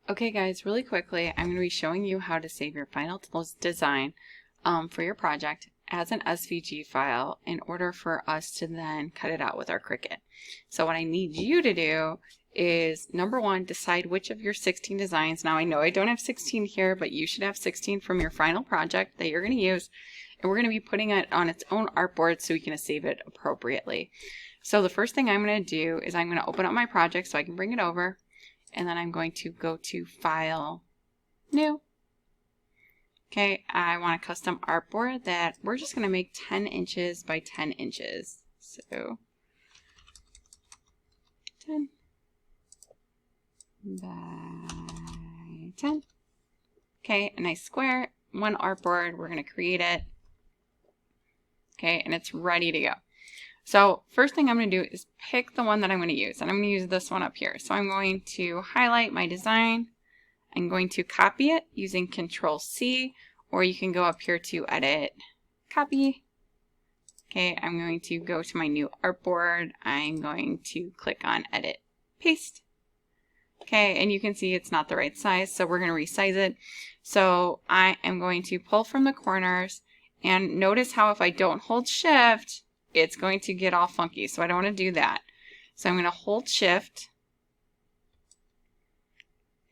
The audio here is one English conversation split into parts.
Okay guys, really quickly, I'm going to be showing you how to save your final design for your project as an SVG file in order for us to then cut it out with our Cricut. So what I need you to do is, number one, decide which of your 16 designs. Now I know I don't have 16 here, but you should have 16 from your final project that you're going to use. And we're going to be putting it on its own artboard so we can save it appropriately. So the first thing I'm going to do is I'm going to open up my project so I can bring it over. And then I'm going to go to File, New. Okay, I want a custom artboard that we're just going to make 10 inches by 10 inches. So 10 by 10. Okay, a nice square, one artboard. We're going to create it. Okay, and it's ready to go. So first thing I'm going to do is pick the one that I'm going to use, and I'm going to use this one up here. So I'm going to highlight my design. I'm going to copy it using Control-C, or you can go up here to Edit, Copy. Okay, I'm going to go to my new artboard. I'm going to click on Edit, Paste. Okay, and you can see it's not the right size, so we're going to resize it. So I am going to pull from the corners, and notice how if I don't hold Shift, it's going to get all funky, so I don't want to do that. So I'm going to hold Shift.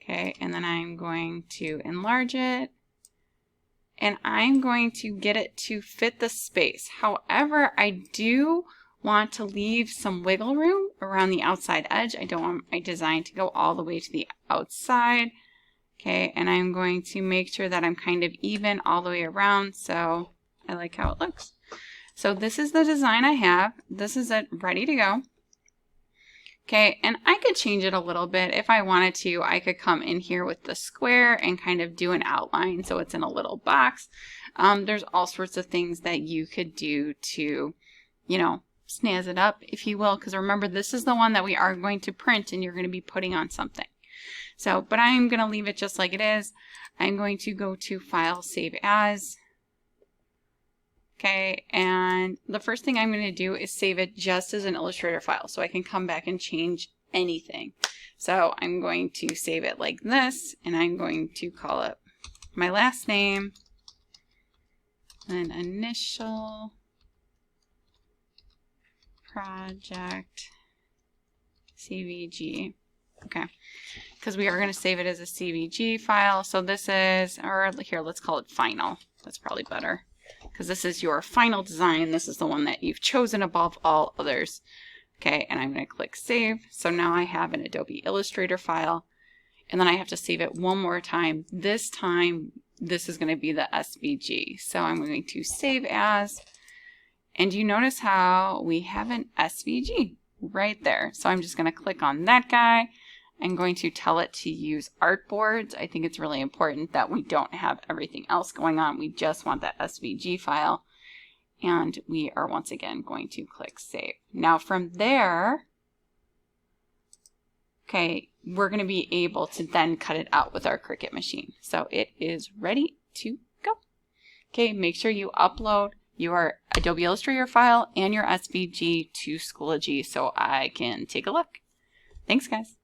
Okay, and then I'm going to enlarge it. And I'm going to get it to fit the space. However, I do want to leave some wiggle room around the outside edge. I don't want my design to go all the way to the outside. Okay, and I'm going to make sure that I'm kind of even all the way around, so I like how it looks. So this is the design I have. This is it ready to go. Okay, and I could change it a little bit. If I wanted to, I could come in here with the square and kind of do an outline so it's in a little box. There's all sorts of things that you could do to, you know, snazz it up, if you will, because remember, this is the one that we are going to print and you're going to be putting on something. So, but I'm going to leave it just like it is. I'm going to go to File, Save As. Okay, and the first thing I'm going to do is save it just as an Illustrator file so I can come back and change anything. So I'm going to save it like this, and I'm going to call it my last name, and initial project CVG. Okay, because we are going to save it as a CVG file. So this is, or here, let's call it final. That's probably better, because this is your final design. This is the one that you've chosen above all others. Okay, and I'm going to click Save. So now I have an Adobe Illustrator file, and then I have to save it one more time. This time, this is going to be the SVG. So I'm going to Save As, and you notice how we have an SVG right there. So I'm just going to click on that guy. I'm going to tell it to use artboards. I think it's really important that we don't have everything else going on. We just want that SVG file. And we are once again going to click Save. Now from there, okay, we're going to be able to then cut it out with our Cricut machine. So it is ready to go. Okay, make sure you upload your Adobe Illustrator file and your SVG to Schoology so I can take a look. Thanks, guys.